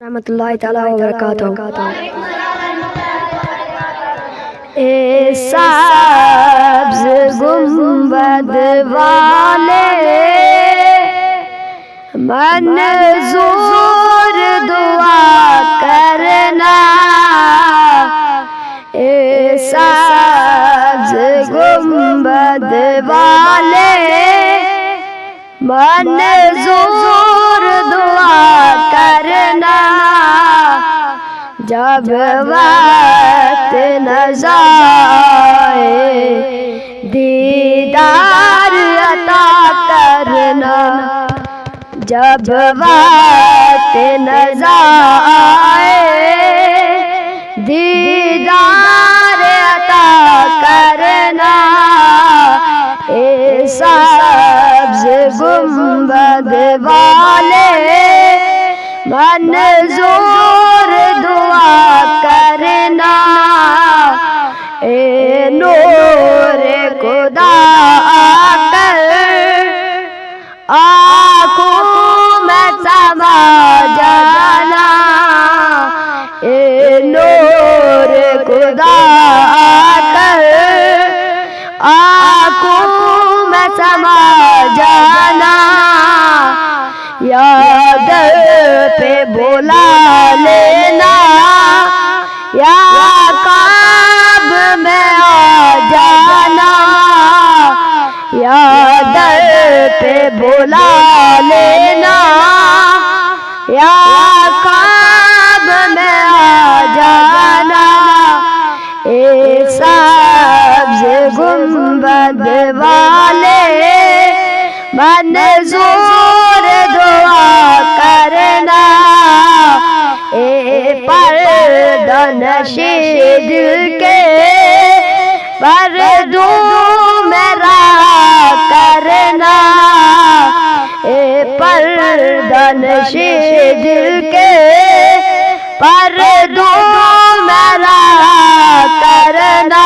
رحمۃ اللہ تعالیٰ وبرکاتہ۔ اے سبز گنبد والے منظور دعا کرنا، اے سبز گنبد والے منظور دعا کرنا، جب وقت نظائے دیدار عطا کرنا، جب وقت نظائے دیدار عطا کرنا، اے سبز گنبد والے منظور دعا کرنا، اے نور خدا کر آنکھوں میں سما جانا، اے نور خدا کر آنکھوں میں سما جانا، یا در پہ بلا لینا، یا کعب میں آ جانا، یا در پہ بلا لینا، یا کعب میں آ جانا، اے سبز گنبد والے منظور دعا کرنا، اے پردہ نشیں دل کے پردوں میں راہ کرنا، اے پردہ نشیں دل کے پردوں میں راہ کرنا،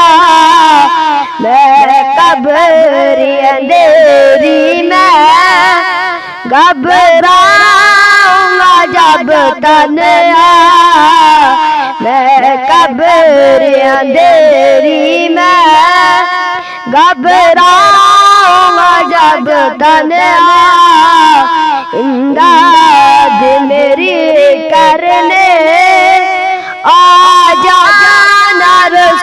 میں قبری اندھیری میں گھبراؤں گا جب تنہا، میں قبری اندھیری میں گھبراؤں گا جب تنہا، امداد میری کرنے